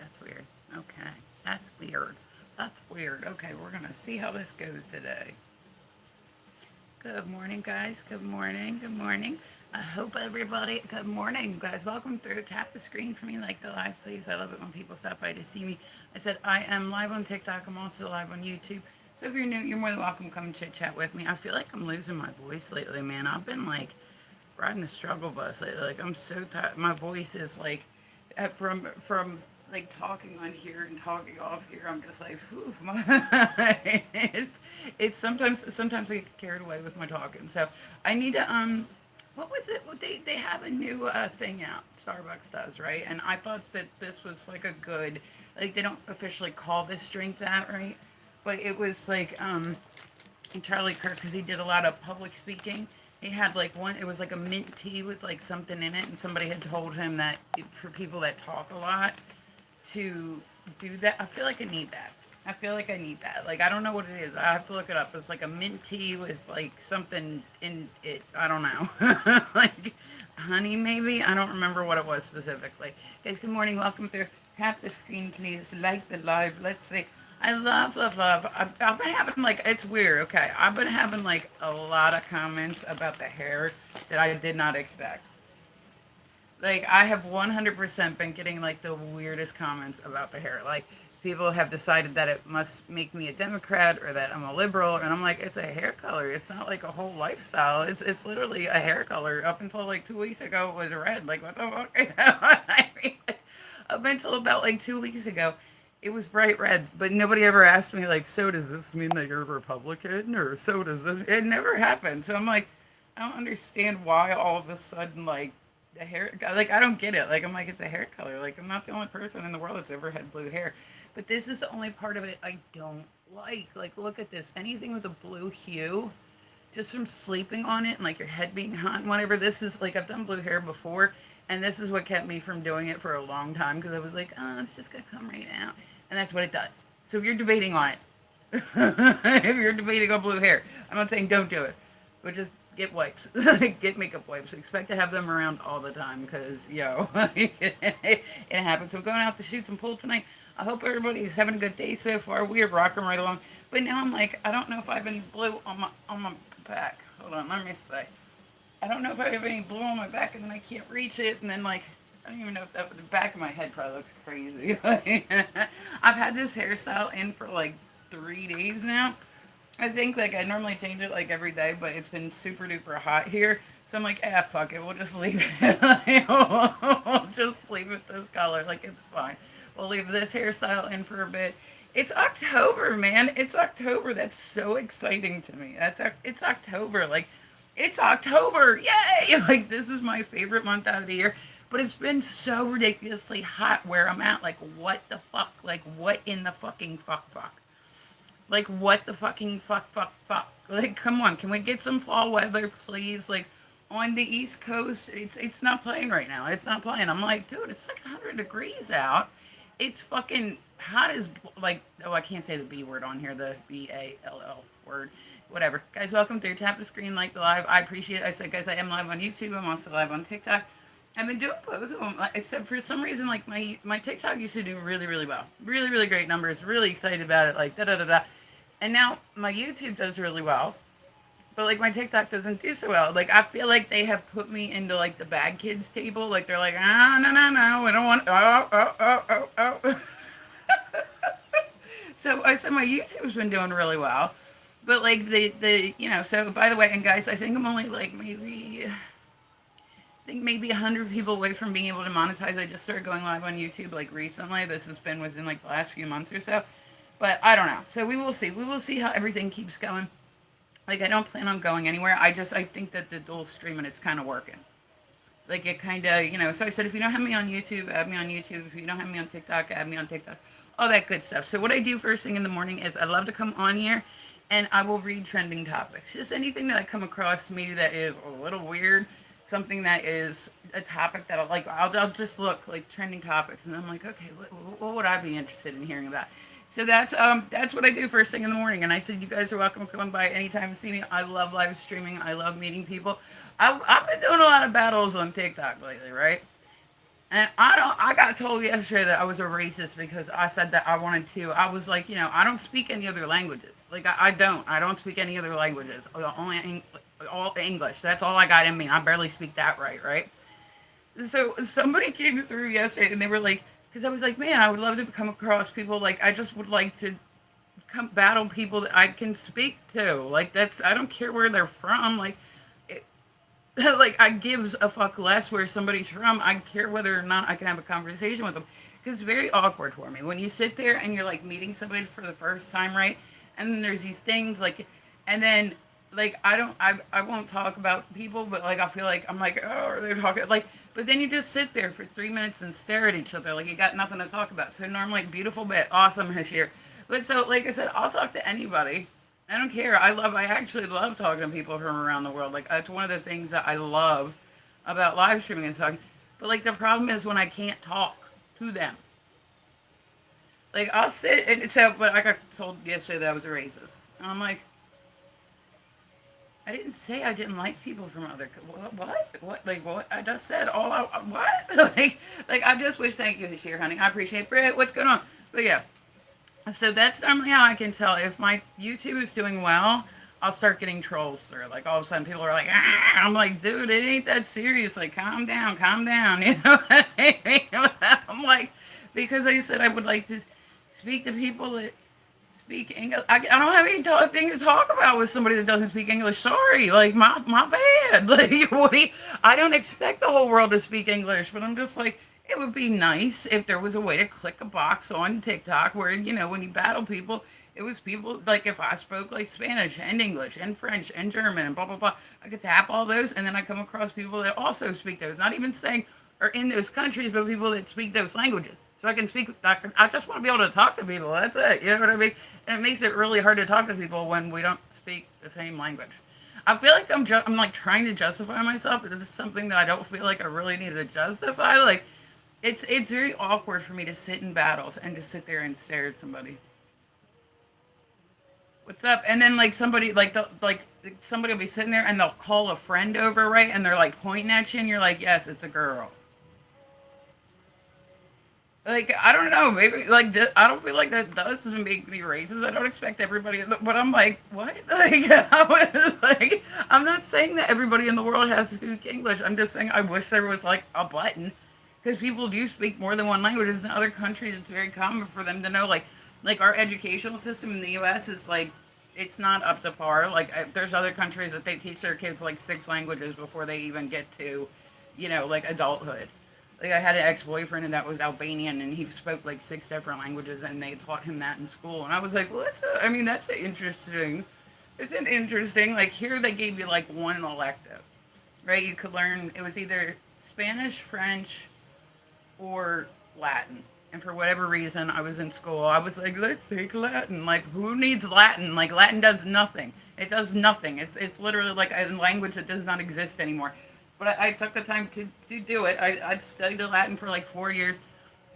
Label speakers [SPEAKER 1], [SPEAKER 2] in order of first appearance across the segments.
[SPEAKER 1] That's weird. Okay. That's weird. That's weird. Okay, we're going to see how this goes today. Good morning, guys. Good morning. Good morning. I hope everybody, good morning, guys. Welcome through. Tap the screen for me like the live, please. I love it when people stop by to see me. I said I am live on TikTok. I'm also live on YouTube. So if you're new, you're more than welcome to come and chit chat with me. I feel like I'm losing my voice lately, man. I've been like riding the struggle bus lately. Like I'm so tired. My voice is like from like talking on here and talking off here. I'm just like, whew, it's sometimes I get carried away with my talking. So I need to what was it? Well, they have a new thing out. Starbucks does, right? And I thought that this was like a good, like they don't officially call this drink that, right? But it was like Charlie Kirk, because he did a lot of public speaking. He had like one, it was like a mint tea with like something in it, and somebody had told him that for people that talk a lot to do that. I feel like I need that. I feel like I need that. Like, I don't know what it is. I have to look it up. It's like a mint tea with like something in it. I don't know. Like honey, maybe? I don't remember what it was specifically. Guys, good morning. Welcome through. Tap the screen, please. Like the live. Let's see. I love, love, love. I've been having like, it's weird, okay? I've been having like a lot of comments about the hair that I did not expect. Like, I have 100% been getting like the weirdest comments about the hair. Like, people have decided that it must make me a Democrat or that I'm a liberal. And I'm like, it's a hair color. It's not like a whole lifestyle. It's literally a hair color. Up until like 2 weeks ago, it was red. Like, what the fuck? I mean, up until about like 2 weeks ago, it was bright red, but nobody ever asked me like, so does this mean that you're a Republican, or so does it? It never happened. So I'm like, I don't understand why all of a sudden like the hair, like I don't get it. Like I'm like, it's a hair color. Like I'm not the only person in the world that's ever had blue hair, but this is the only part of it I don't like. Like look at this, anything with a blue hue, just from sleeping on it and like your head being hot and whatever. This is like I've done blue hair before, and this is what kept me from doing it for a long time because I was like, oh, it's just gonna come right out, and that's what it does. So if you're debating on it, if you're debating on blue hair, I'm not saying don't do it, but just get wipes, get makeup wipes. Expect to have them around all the time because it happens. I'm going out to shoot some pool tonight. I hope everybody's having a good day so far. We are rocking right along. But now I'm like, I don't know if I have any blue on my back. Hold on, let me see. I don't know if I have any blue on my back, and then I can't reach it, and then like I don't even know if that the back of my head probably looks crazy. I've had this hairstyle in for like 3 days now. I think like I normally change it like every day, but it's been super duper hot here. So I'm like, ah, fuck it. We'll just leave it. We'll just leave it this color. Like it's fine. We'll leave this hairstyle in for a bit. It's October, man. It's October. That's so exciting to me. It's October. Like it's October. Yay! Like this is my favorite month out of the year. But it's been so ridiculously hot where I'm at. Like what the fuck? Like what in the fucking fuck? Like, what the fucking fuck? Like, come on, can we get some fall weather, please? Like, on the East Coast, it's not playing right now. It's not playing. I'm like, dude, it's like 100 degrees out. It's fucking hot as, like, oh, I can't say the B word on here, the BALL word. Whatever. Guys, welcome through. Tap the screen, like the live. I appreciate it. I said, guys, I am live on YouTube. I'm also live on TikTok. I've been doing both of them, except for some reason, like my TikTok used to do really, really well, really, really great numbers. Really excited about it, like da da da da. And now my YouTube does really well, but like my TikTok doesn't do so well. Like I feel like they have put me into like the bad kids table. Like they're like, ah, no, no, no, we don't want. Oh. So I said my YouTube's been doing really well, but like the So by the way, and guys, I think I'm only like maybe 100 people away from being able to monetize. I just started going live on YouTube like recently. This has been within like the last few months or so. But I don't know. So we will see. We will see how everything keeps going. Like I don't plan on going anywhere. I think that the dual streaming it's kind of working. Like it kind of So I said if you don't have me on YouTube, add me on YouTube. If you don't have me on TikTok, add me on TikTok. All that good stuff. So what I do first thing in the morning is I love to come on here, and I will read trending topics. Just anything that I come across maybe that is a little weird, something that is a topic that I like. I'll just look like trending topics, and I'm like, okay, what would I be interested in hearing about? So that's what I do first thing in the morning. And I said, you guys are welcome to come by anytime you see me. I love live streaming. I love meeting people. I've been doing a lot of battles on TikTok lately, right? And I got told yesterday that I was a racist because I said that I wanted to. I was like, I don't speak any other languages. Like, I don't speak any other languages. All English. That's all I got in me. I barely speak that right? So somebody came through yesterday and they were like, because I was like, man, I would love to come across people. Like, I just would like to come battle people that I can speak to. Like, I don't care where they're from. Like, like I gives a fuck less where somebody's from. I care whether or not I can have a conversation with them because it's very awkward for me when you sit there and you're like meeting somebody for the first time, right? And then there's these things like, and then like I won't talk about people, but like I feel like I'm like, oh, they're talking like, but then you just sit there for 3 minutes and stare at each other like you got nothing to talk about. So normally beautiful bit, awesome here, but so like I said, I'll talk to anybody. I don't care. I actually love talking to people from around the world. Like that's one of the things that I love about live streaming and talking. But like the problem is when I can't talk to them. Like I'll sit and so, but I got told yesterday that I was a racist, and I'm like, I didn't say I didn't like people from other. What? Like what? I just said all. What? like I just wish. Thank you this year, honey. I appreciate it. What's going on? But yeah, so that's normally how I can tell if my YouTube is doing well. I'll start getting trolls through. Like all of a sudden, people are like, ah! I'm like, dude, it ain't that serious. Like, calm down, calm down. You know what I mean? I'm like, because I said I would like to speak to people that speak English. I don't have anything to talk about with somebody that doesn't speak English. Sorry, like my bad. Like, I don't expect the whole world to speak English, but I'm just like, it would be nice if there was a way to click a box on TikTok where, when you battle people, it was people like if I spoke like Spanish and English and French and German and blah blah blah, I could tap all those and then I come across people that also speak those. Not even saying are in those countries, but people that speak those languages. So I can speak. I just want to be able to talk to people. That's it. You know what I mean? And it makes it really hard to talk to people when we don't speak the same language. I feel like I'm like trying to justify myself. This is something that I don't feel like I really need to justify. Like it's very awkward for me to sit in battles and just sit there and stare at somebody. What's up? And then like somebody like somebody will be sitting there and they'll call a friend over, right? And they're like pointing at you and you're like, yes, it's a girl. Like I don't know, maybe like I don't feel like that does make me racist. I don't expect everybody, but I'm like, what? Like I was like, I'm not saying that everybody in the world has to speak English. I'm just saying I wish there was like a button because people do speak more than one language. In other countries, it's very common for them to know like our educational system in the U.S. is like it's not up to par. Like there's other countries that they teach their kids like 6 languages before they even get to, like adulthood. Like I had an ex-boyfriend and that was Albanian and he spoke like 6 different languages and they taught him that in school and I was like, well, that's interesting. It's an interesting. Like here they gave you like one elective, right? You could learn. It was either Spanish, French, or Latin. And for whatever reason, I was in school. I was like, let's take Latin. Like, who needs Latin? Like, Latin does nothing. It does nothing. It's literally like a language that does not exist anymore. But I took the time to do it. I studied Latin for like 4 years.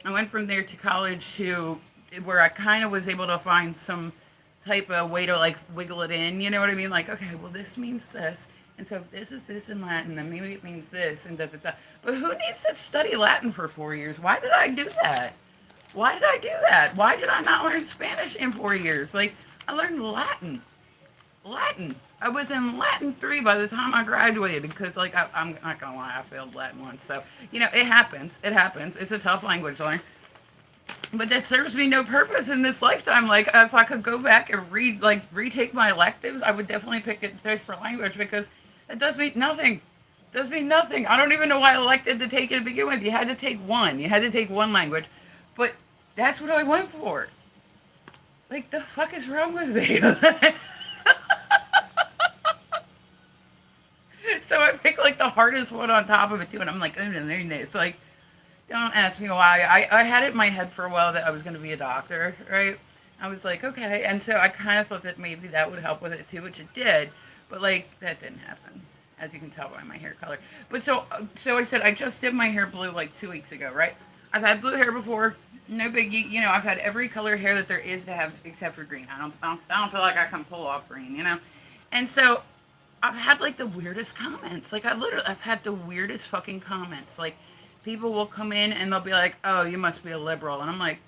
[SPEAKER 1] I went from there to college to where I kind of was able to find some type of way to like wiggle it in. You know what I mean? Like, okay, well, this means this. And so if this is this in Latin, then maybe it means this and da da da. But who needs to study Latin for 4 years? Why did I do that? Why did I do that? Why did I not learn Spanish in 4 years? Like, I learned Latin. Latin. I was in Latin 3 by the time I graduated because, like, I'm not going to lie, I failed Latin once. So, it happens. It happens. It's a tough language to learn. But that serves me no purpose in this lifetime. Like, if I could go back and retake my electives, I would definitely pick a different language because it does mean nothing. It does mean nothing. I don't even know why I elected to take it to begin with. You had to take one. You had to take one language. But that's what I went for. Like, the fuck is wrong with me? So I picked like the hardest one on top of it too, and I'm like, it's like, don't ask me why. I had it in my head for a while that I was going to be a doctor, right? I was like, okay, and so I kind of thought that maybe that would help with it too, which it did, but like that didn't happen, as you can tell by my hair color. But so I said I just did my hair blue like 2 weeks ago, right? I've had blue hair before, no biggie. I've had every color hair that there is to have except for green. I don't feel like I can pull off green, and so I've had like the weirdest comments. Like I've had the weirdest fucking comments. Like people will come in and they'll be like, "Oh, you must be a liberal," and I'm like,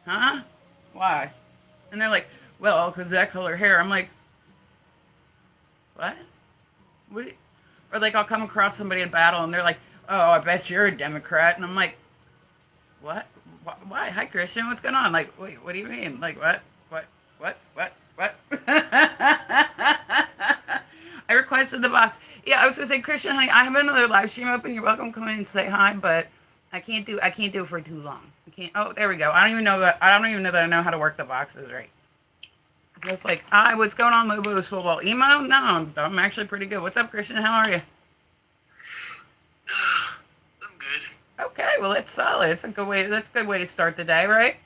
[SPEAKER 1] "Huh? Why?" And they're like, "Well, because that color hair." I'm like, "What? What?" Or like I'll come across somebody in battle and they're like, "Oh, I bet you're a Democrat," and I'm like, "What? Why? Hi, Christian. What's going on?" Like, wait, what do you mean? Like, what? What? What? What? What? I requested the box. Yeah, I was gonna say, Christian, honey, I have another live stream open. You're welcome to come in and say hi, but I can't do it for too long. I can't. Oh, there we go. I don't even know that. I don't even know that I know how to work the boxes right. So it's like, hi, what's going on, Lobo's football emo? No, I'm actually pretty good. What's up, Christian? How are you?
[SPEAKER 2] I'm good.
[SPEAKER 1] Okay, well that's solid. It's a good way. That's a good way to start the day, right?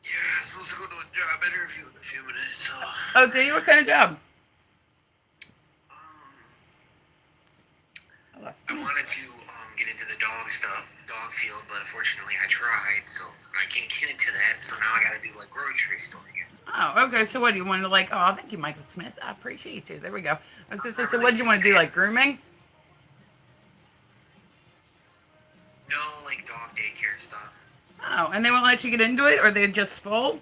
[SPEAKER 2] Yeah, I'm supposed to go to a job interview in a few minutes, so.
[SPEAKER 1] Oh, do you? What kind of job?
[SPEAKER 2] I wanted to get into the dog stuff, dog field, but unfortunately I tried, so I can't get into that. So now I got to do like grocery store again.
[SPEAKER 1] Oh, okay. So what do you want to like? Oh, thank you, Michael Smith. I appreciate you. There we go. I was gonna say,
[SPEAKER 2] I'm
[SPEAKER 1] so
[SPEAKER 2] really
[SPEAKER 1] what do you want to do? Like grooming?
[SPEAKER 2] No, like dog daycare stuff.
[SPEAKER 1] Oh, and they won't let you get into it, or they're just full?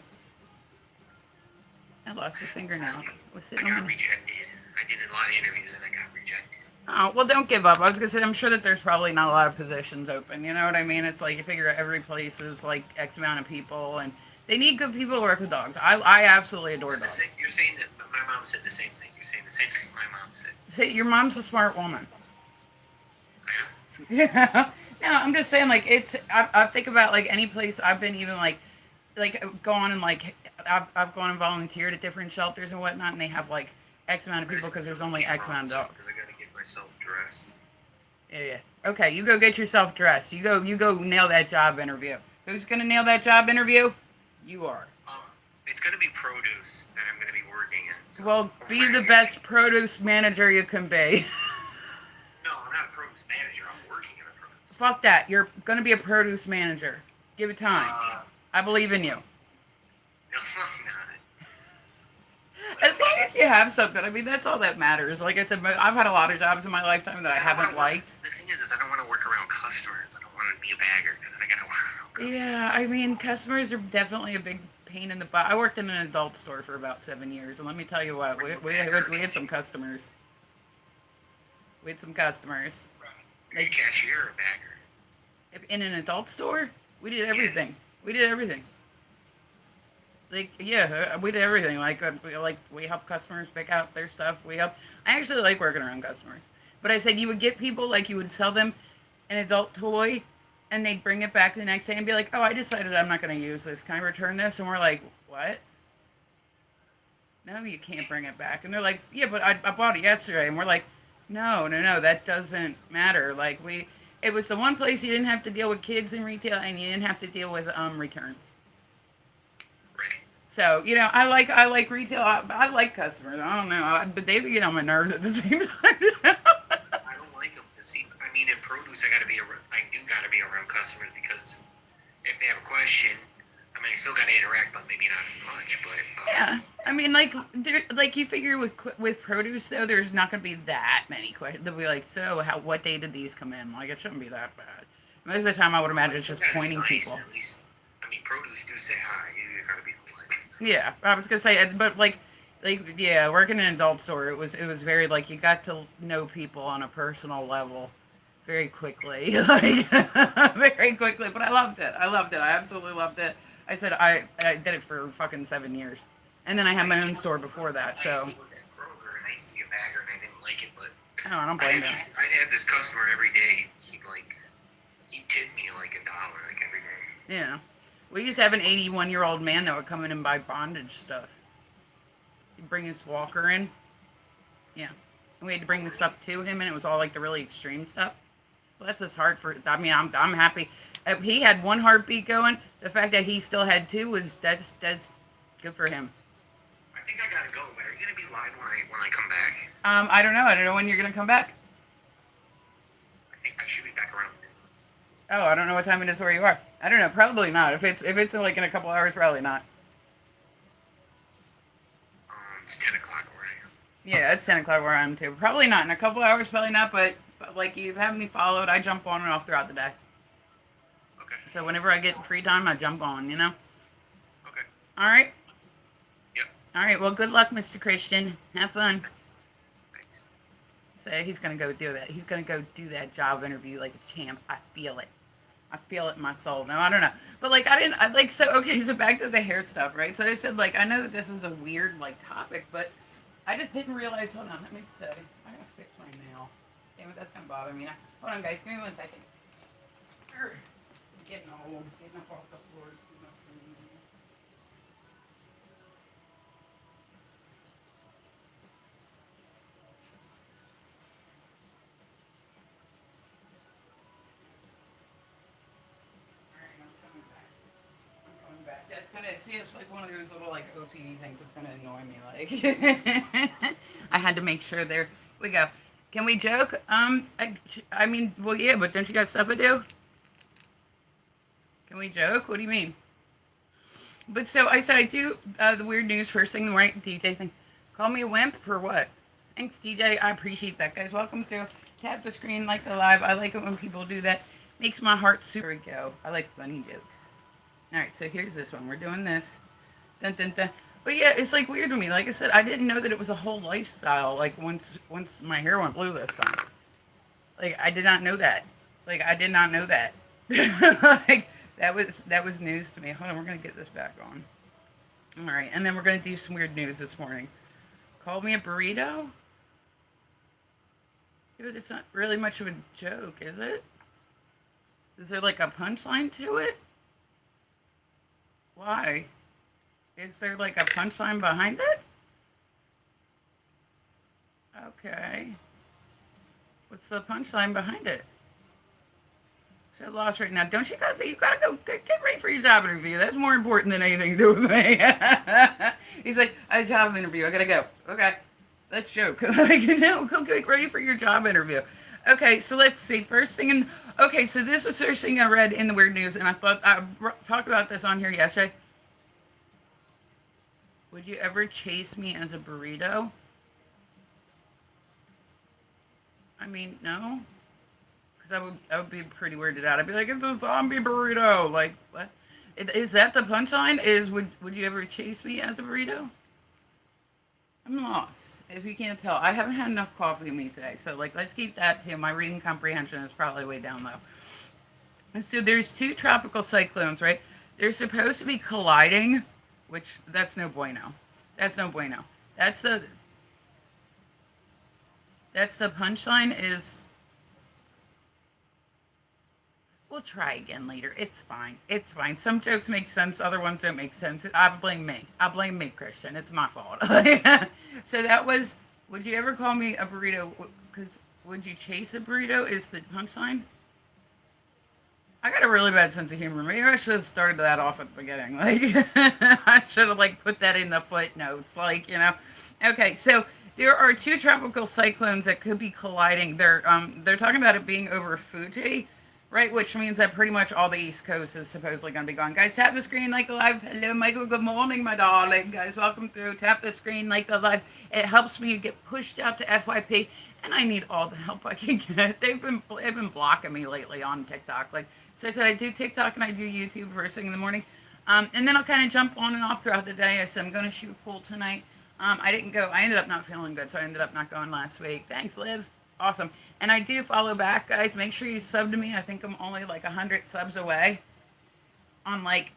[SPEAKER 1] I lost a fingernail. I was
[SPEAKER 2] I
[SPEAKER 1] sitting
[SPEAKER 2] got
[SPEAKER 1] on.
[SPEAKER 2] rejected. I did a lot of interviews and I got rejected.
[SPEAKER 1] Oh, well, don't give up. I was gonna say, I'm sure that there's probably not a lot of positions open. You know what I mean? It's like you figure every place is like X amount of people, and they need good people to work with dogs. I absolutely adore dogs.
[SPEAKER 2] You're saying that my mom said the same thing. You're saying the same thing my mom said.
[SPEAKER 1] Say, your mom's a smart woman.
[SPEAKER 2] I know.
[SPEAKER 1] Yeah. No, I'm just saying, like, it's, I think about, like, any place I've been, even, like, go on and, like, I've gone and volunteered at different shelters and whatnot, and they have, like, X amount of people because there's only X amount of dogs.
[SPEAKER 2] Because I got to get myself dressed.
[SPEAKER 1] Yeah, yeah. Okay, you go get yourself dressed. You go nail that job interview. Who's gonna nail that job interview? You are.
[SPEAKER 2] It's going to be produce that I'm going to be working in. So
[SPEAKER 1] Well, be the best produce manager you can be.
[SPEAKER 2] No, I'm not a produce manager. I'm working in a produce.
[SPEAKER 1] Fuck that. You're gonna be a produce manager. Give it time. I believe in you.
[SPEAKER 2] No, I'm not.
[SPEAKER 1] As long as you have something, I mean, that's all that matters. Like I said, I've had a lot of jobs in my lifetime that I haven't liked.
[SPEAKER 2] The thing is I don't want to work around customers. I don't want to be a bagger because then I got to work around customers.
[SPEAKER 1] Yeah, I mean, customers are definitely a big pain in the butt. I worked in an adult store for about 7 years, and let me tell you what, we had some customers. We had some customers.
[SPEAKER 2] Are you a cashier or a bagger?
[SPEAKER 1] In an adult store, we did everything. Yeah. We did everything. Like, yeah, we did everything. Like we help customers pick out their stuff. I actually like working around customers. But I said you would get people, like, you would sell them an adult toy, and they'd bring it back the next day and be like, "Oh, I decided I'm not going to use this. Can I return this?" And we're like, "What? No, you can't bring it back." And they're like, "Yeah, but I bought it yesterday." And we're like, No, that doesn't matter. Like, it was the one place you didn't have to deal with kids in retail, and you didn't have to deal with returns. So, I like retail. I like customers. I don't know, but they get on my nerves at the same time.
[SPEAKER 2] I don't like them because, see, I mean, in produce, I do gotta be around customers because if they have a question, I mean, I still gotta interact, but maybe not as much. But
[SPEAKER 1] yeah, I mean, like you figure with produce though, there's not gonna be that many questions. They'll be like, "So, what day did these come in?" Like, it shouldn't be that bad. Most of the time, I would imagine it's just pointing nice, people.
[SPEAKER 2] At least, I mean, produce do say hi. You gotta be polite.
[SPEAKER 1] Yeah, I was gonna say, but yeah, working in an adult store, it was very, like, you got to know people on a personal level very quickly, like very quickly. But I loved it. I absolutely loved it. I said I did it for fucking 7 years, and then I had my own store before that. So.
[SPEAKER 2] I used to be a bagger, and I didn't like it, but
[SPEAKER 1] I don't blame you.
[SPEAKER 2] I had this customer every day. He tipped me like $1 like every day.
[SPEAKER 1] Yeah. We used to have an 81-year-old man that would come in and buy bondage stuff. He'd bring his walker in. Yeah. And we had to bring the stuff to him, and it was all like the really extreme stuff. Bless his heart for. I mean, I'm happy. He had one heartbeat going. The fact that he still had two that's good for him.
[SPEAKER 2] I think I gotta go, but are you gonna be live when I come back?
[SPEAKER 1] I don't know. I don't know when you're gonna come back.
[SPEAKER 2] I think I should be back around.
[SPEAKER 1] Oh, I don't know what time it is where you are. I don't know. Probably not. If it's like in a couple hours, probably not.
[SPEAKER 2] It's 10 o'clock where I am.
[SPEAKER 1] Yeah, it's 10 o'clock where I am too. Probably not in a couple hours. Probably not. But like you have me followed, I jump on and off throughout the day.
[SPEAKER 2] Okay.
[SPEAKER 1] So whenever I get free time, I jump on. You know.
[SPEAKER 2] Okay.
[SPEAKER 1] All right.
[SPEAKER 2] Yep.
[SPEAKER 1] All right. Well, good luck, Mr. Christian. Have fun.
[SPEAKER 2] Thanks. Thanks.
[SPEAKER 1] So he's gonna go do that. He's gonna go do that job interview like a champ. I feel it. I feel it in my soul. No, I don't know. But like I didn't I like so okay, so back to the hair stuff, right? So I said like I know that this is a weird like topic, but I just didn't realize hold on, let me say. I gotta fix my nail. Damn it, that's gonna bother me now. Hold on guys, give me 1 second. I'm getting old, getting up off the floor. Alright, I'm coming back. I'm coming back. That's gonna see it's like one of those little like OCD things that's gonna annoy me like I had to make sure there we go. Can we joke? I mean, well, yeah, but don't you got stuff to do? Can we joke? What do you mean? But so I said I do the weird news first thing, right? DJ thing. Call me a wimp for what? Thanks, DJ. I appreciate that, guys. Welcome to Tap the Screen, like the live. I like it when people do that. Makes my heart super go. I like funny jokes. All right, so here's this one. We're doing this. Dun, dun, dun. But yeah, it's like weird to me. Like I said, I didn't know that it was a whole lifestyle. Like once my hair went blue this time. Like I did not know that. Like I did not know that. Like that was news to me. Hold on, we're gonna get this back on. All right, and then we're gonna do some weird news this morning. Call me a burrito. Dude, it's not really much of a joke, is it? Is there like a punchline to it? Why? Is there like a punchline behind it? Okay. What's the punchline behind it? So lost right now. Don't you guys? You gotta go get ready for your job interview. That's more important than anything to do with me. He's like, I have a job interview. I gotta go. Okay, let's joke. Like, no, go get ready for your job interview. Okay, so let's see. First thing, okay, so this was the first thing I read in the weird news, and I thought I talked about this on here yesterday. Would you ever chase me as a burrito? I mean, no. Because I would be pretty weirded out. I'd be like, it's a zombie burrito. Like, what? Is that the punchline? Would you ever chase me as a burrito? I'm lost. If you can't tell, I haven't had enough coffee in me today. So, like, let's keep that too. My reading comprehension is probably way down low. And so there's two tropical cyclones, right? They're supposed to be colliding, which that's no bueno. That's no bueno. That's the punchline is. We'll try again later. It's fine. It's fine. Some jokes make sense. Other ones don't make sense. I blame me. I blame me, Christian. It's my fault. So that was, would you ever call me a burrito? Because would you chase a burrito is the punchline? I got a really bad sense of humor. Maybe I should have started that off at the beginning. Like, I should have, like, put that in the footnotes. Like, you know. Okay, so there are two tropical cyclones that could be colliding. They're talking about it being over Fuji. Right, which means that pretty much all the East Coast is supposedly going to be gone. Guys, tap the screen, like the live. Hello, Michael. Good morning, my darling. Guys, welcome through. Tap the screen, like the live. It helps me get pushed out to FYP, and I need all the help I can get. They've been blocking me lately on TikTok. Like, so I said I do TikTok and I do YouTube first thing in the morning, and then I'll kind of jump on and off throughout the day. I said I'm going to shoot pool tonight. I didn't go. I ended up not feeling good, so I ended up not going last week. Thanks, Liv. Awesome. And I do follow back, guys. Make sure you sub to me. I think I'm only like 100 subs away on like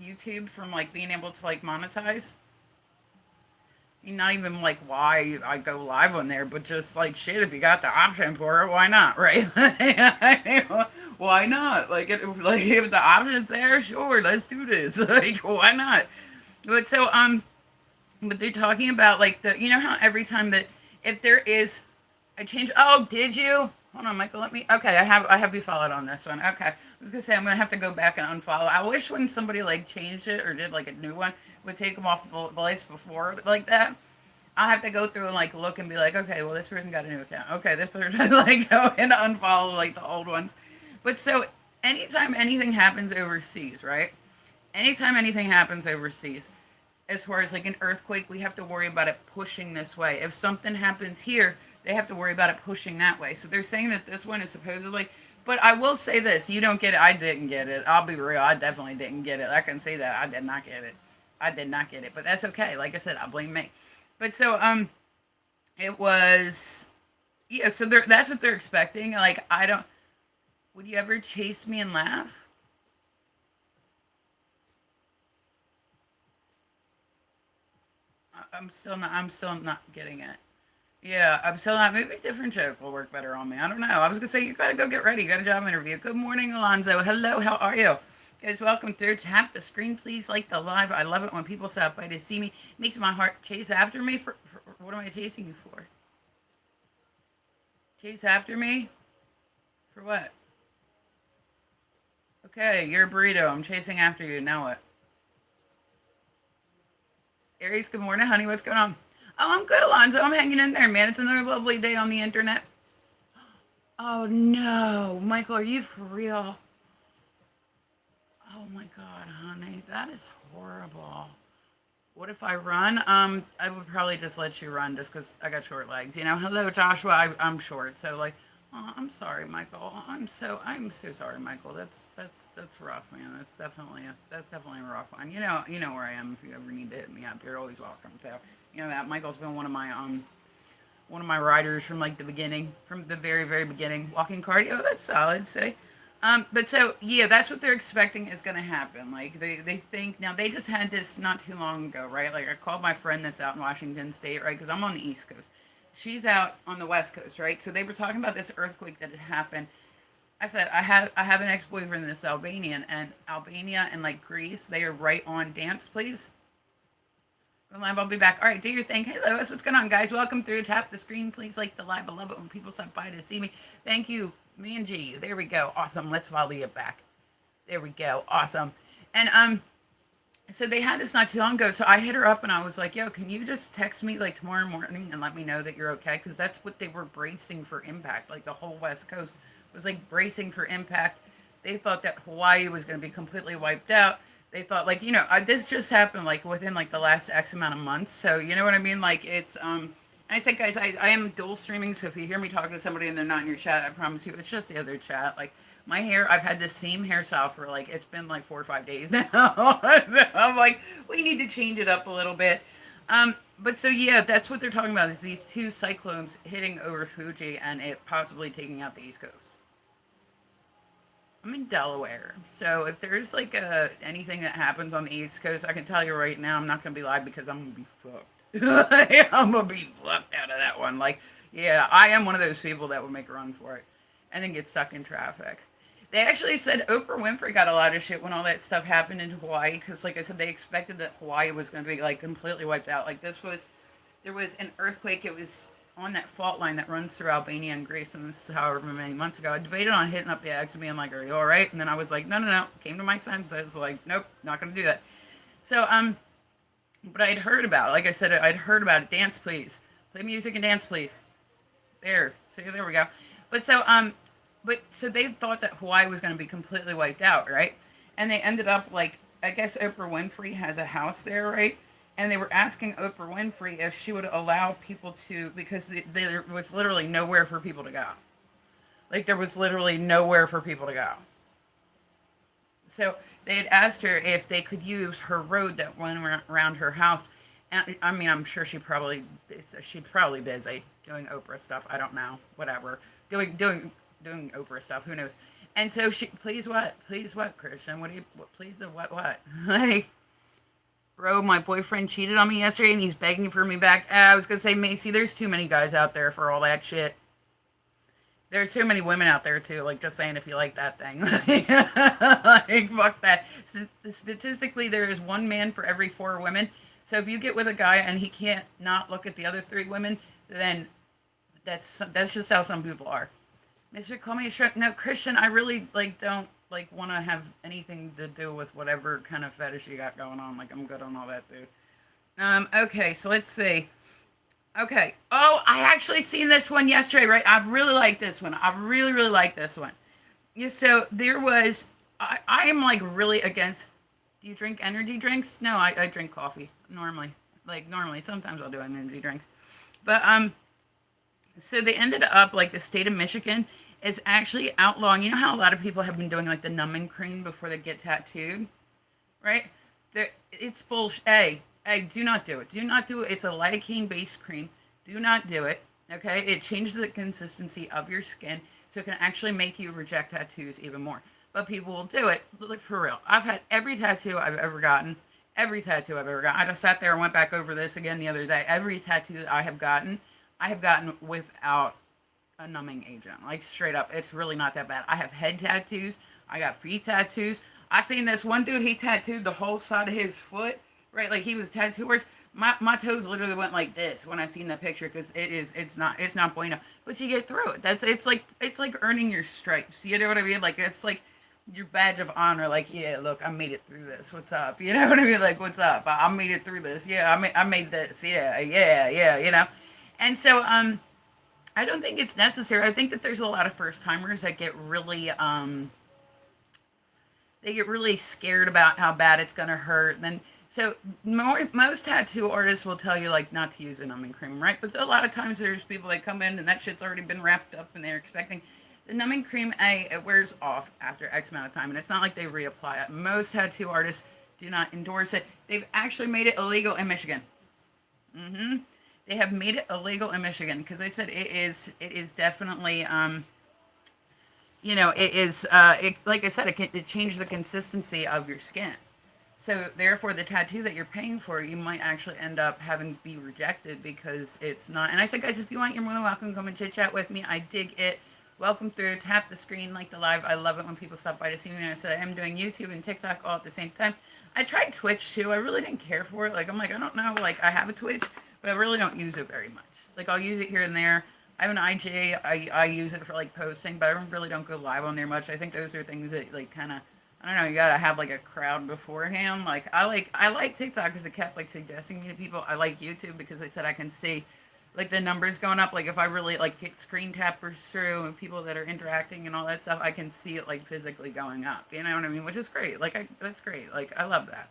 [SPEAKER 1] YouTube from like being able to like monetize. I mean, not even like why I go live on there, but just like shit, if you got the option for it, why not, right? Why not? Like if the option's there, sure, let's do this. Like, why not? But so but they're talking about like you know how every time that if there is I changed. Oh, did you? Hold on, Michael. Let me. Okay, I have you followed on this one. Okay, I was gonna say I'm gonna have to go back and unfollow. I wish when somebody like changed it or did like a new one would take them off the list before like that. I'll have to go through and like look and be like, okay, well this person got a new account. Okay, this person like go and unfollow like the old ones. But so anytime anything happens overseas, right? Anytime anything happens overseas, as far as like an earthquake, we have to worry about it pushing this way. If something happens here, they have to worry about it pushing that way. So they're saying that this one is supposedly. But I will say this: you don't get it. I didn't get it. I'll be real. I definitely didn't get it. I can say that I did not get it. I did not get it. But that's okay. Like I said, I blame me. But so it was yeah. So that's what they're expecting. Like I don't. Would you ever chase me and laugh? I'm still not. I'm still not getting it. Yeah, I'm still not. Maybe a different joke will work better on me. I don't know. I was gonna say you gotta go get ready. You got a job interview. Good morning, Alonzo. Hello. How are you? Guys, welcome through. Tap the screen, please. Like the live. I love it when people stop by to see me. Makes my heart chase after me. For what am I chasing you for? Chase after me? For what? Okay, you're a burrito. I'm chasing after you. Now what? Aries, good morning, honey. What's going on? Oh, I'm good, Alonzo. I'm hanging in there, man. It's another lovely day on the internet. Oh no, Michael, are you for real? Oh my God, honey, that is horrible. What if I run? I would probably just let you run just because I got short legs. You know. Hello, Joshua. I'm short, so like, oh, I'm sorry, Michael. I'm so sorry, Michael. That's rough, man. That's definitely a rough one. You know where I am. If you ever need to hit me up, you're always welcome. So you know that Michael's been one of my riders from like the beginning, from the very very beginning. Walking cardio, that's solid. Say. But so yeah, that's what they're expecting is going to happen. Like they think now they just had this not too long ago, right? Like I called my friend that's out in Washington State, right? Because I'm on the East Coast, she's out on the West Coast, right? So they were talking about this earthquake that had happened. I said I have an ex boyfriend that's Albanian, and Albania and like Greece, they are right on. Dance, please. Go live. I'll be back. All right, do your thing. Hey, Lois, what's going on, guys? Welcome through. Tap the screen, please. Like the live. I love it when people stop by to see me. Thank you, me and G. There we go. Awesome. Let's volley it back. There we go. Awesome. And so they had this not too long ago. So I hit her up and I was like, "Yo, can you just text me like tomorrow morning and let me know that you're okay?" Because that's what they were bracing for impact. Like the whole West Coast was like bracing for impact. They thought that Hawaii was going to be completely wiped out. They thought like this just happened like within like the last X amount of months. So you know what I mean? Like it's I said, guys, I am dual streaming. So if you hear me talking to somebody and they're not in your chat, I promise you, it's just the other chat. Like my hair, I've had the same hairstyle for like it's been like 4 or 5 days now. I'm like, we need to change it up a little bit. But so yeah, that's what they're talking about is these two cyclones hitting over Fuji and it possibly taking out the East Coast. I'm in Delaware, so if there's like anything that happens on the East Coast, I can tell you right now, I'm not gonna be live because I'm gonna be fucked. I'm gonna be fucked out of that one. Like, yeah, I am one of those people that would make a run for it and then get stuck in traffic. They actually said Oprah Winfrey got a lot of shit when all that stuff happened in Hawaii because, like I said, they expected that Hawaii was going to be like completely wiped out. Like there was an earthquake. It was on that fault line that runs through Albania and Greece, and this is however many months ago. I debated on hitting up the ex and being like, "Are you all right?" And then I was like, "No, no, no." Came to my senses, like, "Nope, not going to do that." So but I'd heard about it. Like I said, I'd heard about it. Dance, please. Play music and dance, please. There, see, there we go. But so they thought that Hawaii was going to be completely wiped out, right? And they ended up like I guess Oprah Winfrey has a house there, right? And they were asking Oprah Winfrey if she would allow people to because there was literally nowhere for people to go. Like there was literally nowhere for people to go. So they had asked her if they could use her road that went around her house. And I mean, I'm sure she's probably busy doing Oprah stuff. I don't know, whatever, doing Oprah stuff. Who knows? And so please what, Christian? Please the what? Like, bro, my boyfriend cheated on me yesterday, and he's begging for me back. I was gonna say, Macy, there's too many guys out there for all that shit. There's too many women out there too. Like, just saying, if you like that thing, like fuck that. Statistically, there is one man for every 4 women. So if you get with a guy and he can't not look at the other 3 women, then that's just how some people are. Mister, call me a shrimp. No, Christian, I really like don't like want to have anything to do with whatever kind of fetish you got going on. Like I'm good on all that, dude. Okay, so let's see. Okay. Oh, I actually seen this one yesterday, right? I really like this one. I really, really like this one. Yeah, so there was, I am like really against Do you drink energy drinks? No, I drink coffee normally. Like normally, sometimes I'll do energy drinks. But so they ended up like the state of Michigan is actually outlawing. You know how a lot of people have been doing like the numbing cream before they get tattooed, right? It's bullshit. Hey, do not do it. Do not do it. It's a lidocaine based cream. Do not do it. Okay, it changes the consistency of your skin, so it can actually make you reject tattoos even more. But people will do it. But like for real, I've had every tattoo I've ever gotten. Every tattoo I've ever gotten. I just sat there and went back over this again the other day. Every tattoo that I have gotten without a numbing agent. Like straight up, it's really not that bad. I have head tattoos. I got feet tattoos. I seen this one dude. He tattooed the whole side of his foot. Right, like he was tattooers. My toes literally went like this when I seen that picture because it's not bueno. But you get through it. It's like earning your stripes. You know what I mean? Like it's like your badge of honor. Like yeah, look, I made it through this. What's up? You know what I mean? Like what's up? I made it through this. Yeah, I made this. Yeah, yeah, yeah. You know, and so I don't think it's necessary. I think that there's a lot of first timers that get really they get really scared about how bad it's gonna hurt. Then so most tattoo artists will tell you like not to use a numbing cream, right? But a lot of times there's people that come in and that shit's already been wrapped up and they're expecting the numbing cream. It wears off after X amount of time, and it's not like they reapply it. Most tattoo artists do not endorse it. They've actually made it illegal in Michigan. Mm-hmm. They have made it illegal in Michigan because they said it is definitely it is like I said it changes the consistency of your skin. So therefore, the tattoo that you're paying for, you might actually end up having to be rejected because it's not. And I said, guys, if you want, you're more than welcome. Come and chit chat with me. I dig it. Welcome through. Tap the screen, like the live. I love it when people stop by to see me. And I said I am doing YouTube and TikTok all at the same time. I tried Twitch too. I really didn't care for it. Like I'm like I don't know. Like I have a Twitch, but I really don't use it very much. Like I'll use it here and there. I have an IG. I use it for like posting, but I really don't go live on there much. I think those are things that like kind of I don't know. You gotta have like a crowd beforehand. Like I like TikTok because it kept like suggesting me to people. I like YouTube because they said I can see like the numbers going up. Like if I really like get screen tappers through and people that are interacting and all that stuff, I can see it like physically going up. You know what I mean? Which is great. That's great. Like I love that.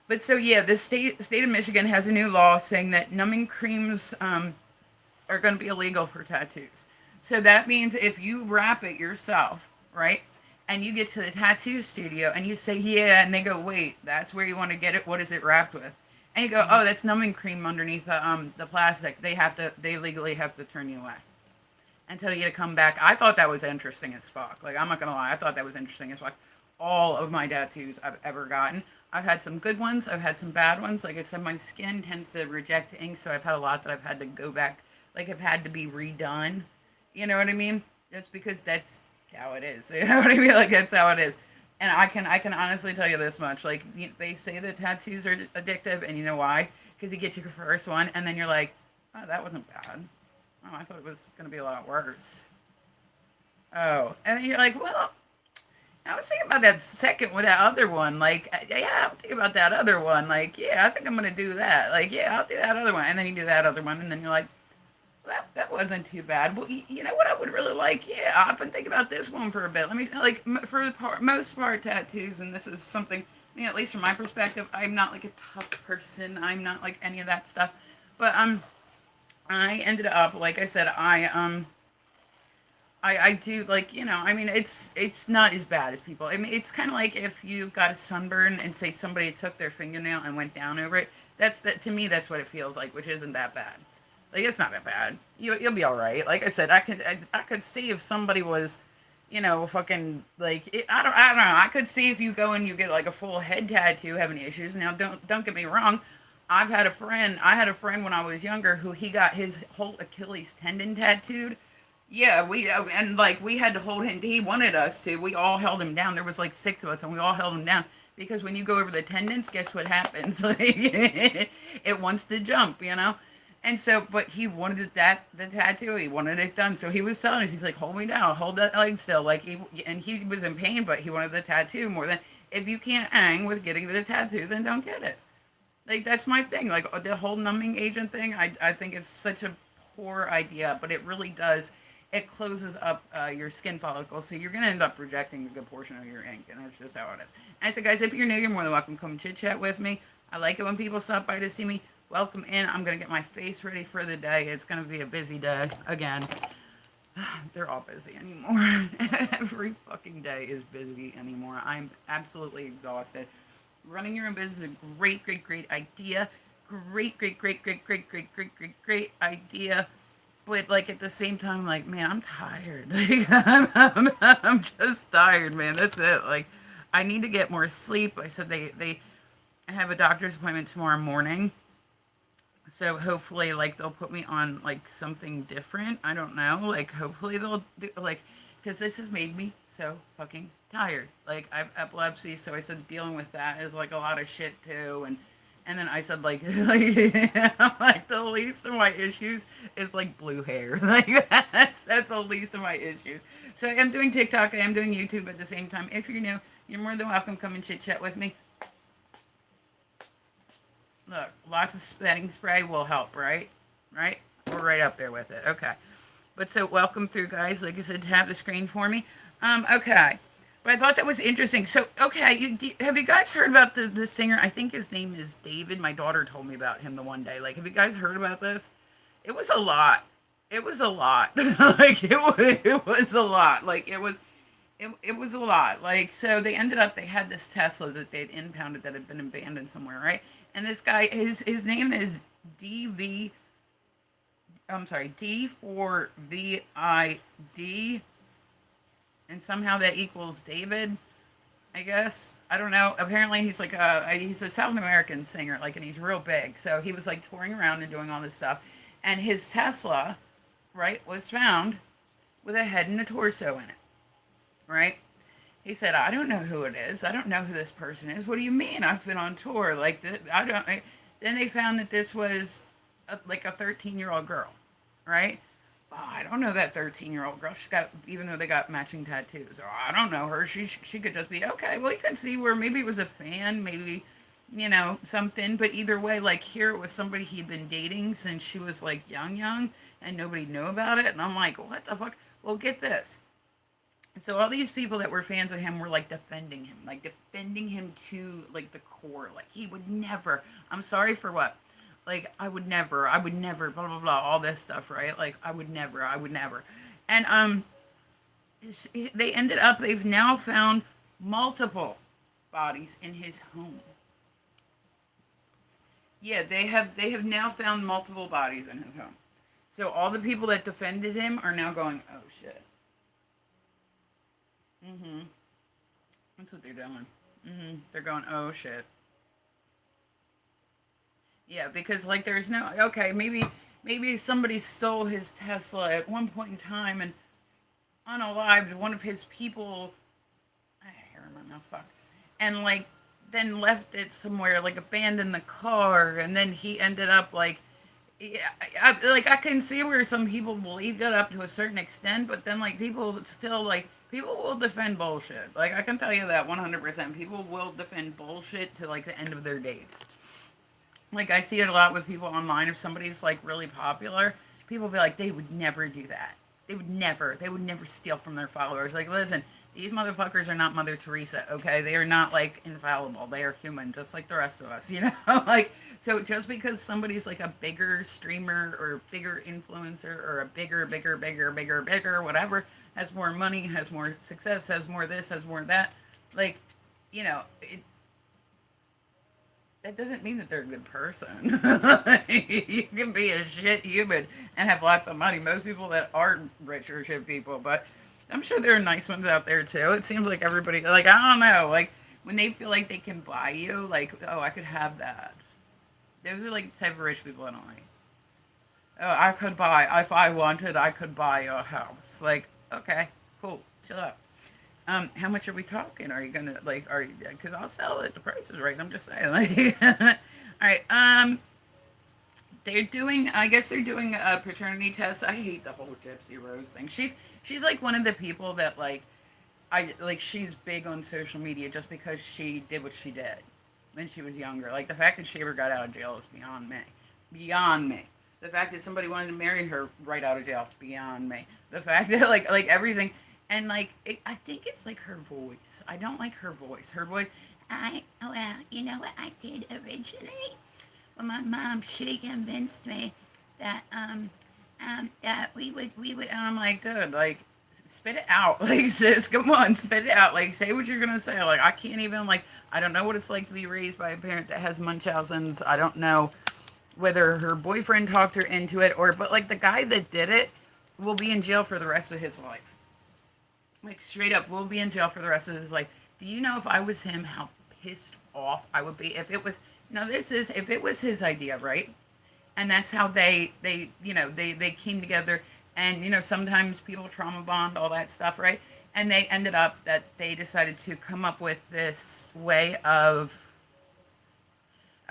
[SPEAKER 1] But so yeah, the state of Michigan has a new law saying that numbing creams are going to be illegal for tattoos. So that means if you wrap it yourself, right? And you get to the tattoo studio and you say, yeah, and they go, wait, that's where you want to get it? What is it wrapped with? And you go, oh, that's numbing cream underneath the plastic. They legally have to turn you away and tell you to come back. I thought that was interesting as fuck. Like, I'm not going to lie. I thought that was interesting as fuck. All of my tattoos I've ever gotten. I've had some good ones. I've had some bad ones. Like I said, my skin tends to reject ink, so I've had a lot that I've had to go back, like have had to be redone. You know what I mean? That's because that's how it is. You know what I mean? Like that's how it is. And I can honestly tell you this much. Like they say that tattoos are addictive, and you know why? Because you get your first one, and then you're like, oh, that wasn't bad. Oh, I thought it was gonna be a lot worse. Oh, and then you're like, well, I was thinking about that second with that other one. Like, yeah, I'm thinking about that other one. Like, yeah, I think I'm gonna do that. Like, yeah, I'll do that other one, and then you do that other one, and then you're like, that wasn't too bad. Well, you know what I would really like? Yeah, I've been thinking about this one for a bit. Let me like for the most part tattoos, and this is something. At least from my perspective, I'm not like a tough person. I'm not like any of that stuff. But I ended up like I said, I do like I mean it's not as bad as people. I mean it's kind of like if you got a sunburn and say somebody took their fingernail and went down over it. That's that to me. That's what it feels like, which isn't that bad. Like it's not that bad. You'll be all right. Like I said, I could see if somebody was, fucking like I don't know. I could see if you go and you get like a full head tattoo having issues. Now don't get me wrong. I've had a friend. I had a friend when I was younger who he got his whole Achilles tendon tattooed. Yeah, we had to hold him. He wanted us to. We all held him down. There was like 6 of us, and we all held him down because when you go over the tendons, guess what happens? Like it wants to jump. And so, but he wanted the tattoo. He wanted it done. So he was telling us, he's like, hold me down, hold that leg still. Like, and he was in pain, but he wanted the tattoo more than, if you can't hang with getting the tattoo, then don't get it. Like, that's my thing. Like, the whole numbing agent thing, I think it's such a poor idea, but it really does. it closes up your skin follicles, so you're gonna end up rejecting a good portion of your ink, and that's just how it is. And I said, guys, if you're new, you're more than welcome. Come chit chat with me. I like it when people stop by to see me. Welcome in. I'm gonna get my face ready for the day. It's gonna be a busy day again. They're all busy anymore. Every fucking day is busy anymore. I'm absolutely exhausted. Running your own business is a great, great, great idea. Great, great, great, great, great, great, great, great, great idea. But like at the same time, like man, I'm tired. Like I'm just tired, man. That's it. Like I need to get more sleep. I said they I have a doctor's appointment tomorrow morning, so hopefully like they'll put me on like something different. I don't know. Like hopefully they'll do like because this has made me so fucking tired. Like I have epilepsy, so I said dealing with that is like a lot of shit too. And then I said like the least of my issues is like blue hair. Like that's the least of my issues. So I am doing TikTok, I am doing YouTube at the same time. If you're new, you're more than welcome. Come and chit chat with me. Look, lots of setting spray will help, right? Right? We're right up there with it. Okay. But so welcome through, guys. Like I said, tap the screen for me. Okay. But I thought that was interesting. So, okay, have you guys heard about the singer? I think his name is David. My daughter told me about him the one day. Like, have you guys heard about this? It was a lot. It was a lot. Like, it was a lot. Like, it was a lot. Like, so they ended up, they had this Tesla that they'd impounded that had been abandoned somewhere, right? And this guy, his name is D4VID, and somehow that equals David, I guess. I don't know. Apparently he's a South American singer, like, and he's real big. So he was like touring around and doing all this stuff. And his Tesla, right, was found with a head and a torso in it, right? He said, I don't know who it is. I don't know who this person is. What do you mean? I've been on tour. Like, I don't. Then they found that this was like a 13-year-old girl, right? Oh, I don't know that 13-year-old girl. She got, even though they got matching tattoos. Oh, I don't know her. She could just be okay. Well, you can see where maybe it was a fan, maybe something. But either way, like here it was somebody he'd been dating since she was like young, and nobody knew about it. And I'm like, what the fuck? Well, get this. So all these people that were fans of him were like defending him to like the core. Like he would never. I'm sorry for what? Like I would never, blah blah blah, all this stuff, right? Like I would never. And they've now found multiple bodies in his home. Yeah, they have now found multiple bodies in his home. So all the people that defended him are now going, oh shit. Mm-hmm. That's what they're doing. Mm-hmm. They're going, oh shit. Yeah, because like there's no okay, maybe somebody stole his Tesla at one point in time and unalived one of his people. I hair in my mouth, fuck, and like then left it somewhere, like abandoned the car, and then he ended up like. Yeah, I can see where some people believed it up to a certain extent, but then like people still like people will defend bullshit. Like I can tell you that 100%. People will defend bullshit to like the end of their days. Like I see it a lot with people online. If somebody's like really popular, people be like, they would never do that. They would never steal from their followers. Like, listen, these motherfuckers are not Mother Teresa, okay? They are not like infallible. They are human, just like the rest of us, Like, so just because somebody's like a bigger streamer or bigger influencer or a bigger, whatever, has more money, has more success, has more this, has more that, like, that doesn't mean that they're a good person. You can be a shit human and have lots of money. Most people that are rich are shit people, but I'm sure there are nice ones out there too. It seems like everybody, like, I don't know, like when they feel like they can buy you, like, oh, I could have that. Those are like the type of rich people I don't like. Oh, I could buy, if I wanted, I could buy a house. Like, okay, cool, chill out. How much are we talking? Are you gonna like? Because I'll sell it. The price is right. I'm just saying. Like, all right. They're doing. I guess they're doing a paternity test. I hate the whole Gypsy Rose thing. She's like one of the people that like, she's big on social media just because she did what she did when she was younger. Like the fact that she ever got out of jail is beyond me. Beyond me. The fact that somebody wanted to marry her right out of jail, beyond me. The fact that like everything, and I think it's like her voice. I don't like her voice. Her voice. Well, you know what I did originally? Well, my mom, she convinced me that that we would. And I'm like, dude, like, spit it out, like, sis, come on, spit it out, like, say what you're gonna say. Like, I can't even, like, I don't know what it's like to be raised by a parent that has Munchausen's. I don't know whether her boyfriend talked her into it, but like the guy that did it will be in jail for the rest of his life. Like, straight up, will be in jail for the rest of his life. Do you know, if I was him, how pissed off I would be? If it was, now this is, if it was his idea, right? And that's how they came together. And sometimes people trauma bond, all that stuff, right? And they ended up that they decided to come up with this way of,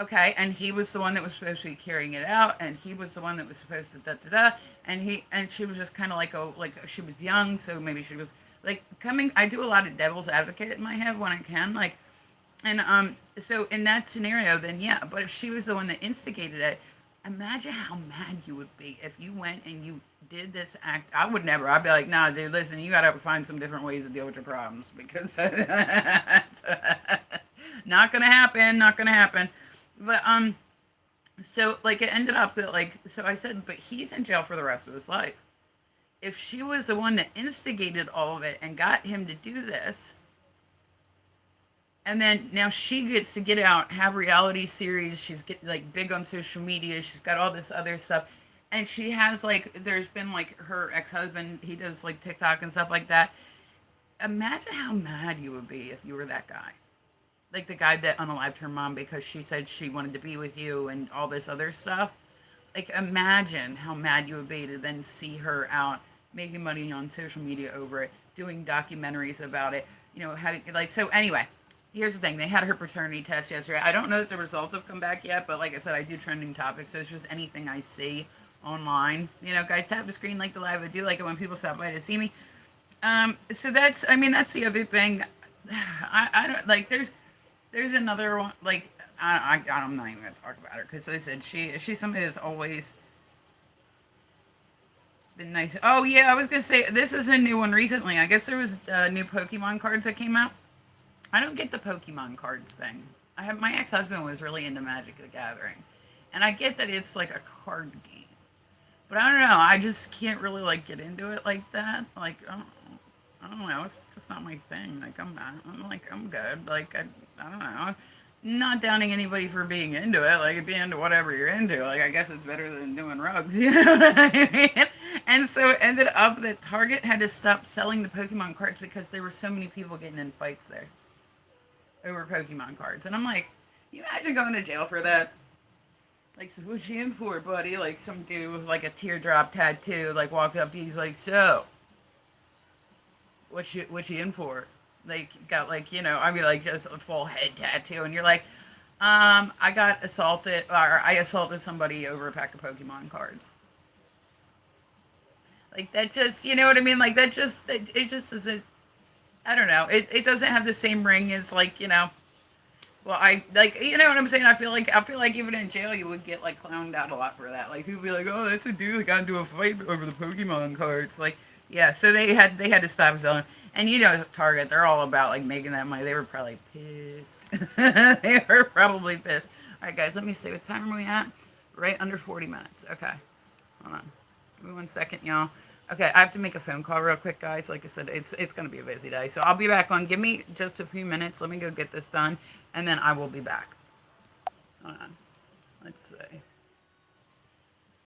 [SPEAKER 1] okay, and he was the one that was supposed to be carrying it out, and he was the one that was supposed to da da da, and she was just kind of like, oh, like, she was young, so maybe she was like coming. I do a lot of devil's advocate in my head when I can, like, and so in that scenario, then yeah. But if she was the one that instigated it, imagine how mad you would be if you went and you did this act. I would never. I'd be like, nah, dude, listen, you gotta find some different ways to deal with your problems, because not gonna happen. Not gonna happen. But so like it ended up that, like, so I said, but he's in jail for the rest of his life. If she was the one that instigated all of it and got him to do this, and then now she gets to get out, have reality series. She's like big on social media. She's got all this other stuff, and she has, like, there's been, like, her ex-husband. He does, like, TikTok and stuff like that. Imagine how mad you would be if you were that guy, like the guy that unalived her mom because she said she wanted to be with you and all this other stuff. Like, imagine how mad you would be to then see her out making money on social media over it, doing documentaries about it. Having, like, so anyway. Here's the thing. They had her paternity test yesterday. I don't know that the results have come back yet, but like I said, I do trending topics, so it's just anything I see online. Guys, tap the screen, like the live. I do like it when people stop by to see me. So that's, I mean, that's the other thing. I don't, like, there's another one, like, I'm not even going to talk about her, because I said she's somebody that's always been nice. Oh, yeah, I was going to say, this is a new one recently. I guess there was new Pokemon cards that came out. I don't get the Pokemon cards thing. My ex-husband was really into Magic the Gathering, and I get that it's like a card game, but I don't know. I just can't really, like, get into it like that. Like, I don't know. It's just not my thing. Like, I'm good. Like, I don't know. Not downing anybody for being into it. Like, be into whatever you're into. Like, I guess it's better than doing rugs. You know what I mean? And so it ended up that Target had to stop selling the Pokemon cards because there were so many people getting in fights there over Pokemon cards. And I'm like, you imagine going to jail for that? Like, so what you in for, buddy? Like, some dude with, like, a teardrop tattoo, like, walked up to you, he's like, so, what you in for? Like, got, like, I mean, like, just a full head tattoo, and you're like, I got assaulted, or I assaulted somebody over a pack of Pokemon cards. Like, that just, you know what I mean? Like, that just, it just isn't, I don't know. It doesn't have the same ring as, like, well, I, like, you know what I'm saying? I feel like even in jail you would get, like, clowned out a lot for that. Like, people be like, oh, that's a dude that got into a fight over the Pokemon cards. Like, yeah, so they had to stop selling. And Target, they're all about, like, making that money. They were probably pissed. They were probably pissed. All right, guys, let me see. What time are we at? Right under 40 minutes. Okay. Hold on. Give me 1 second, y'all. Okay, I have to make a phone call real quick, guys. Like I said, it's going to be a busy day. So I'll be back on. Give me just a few minutes. Let me go get this done, and then I will be back. Hold on. Let's see.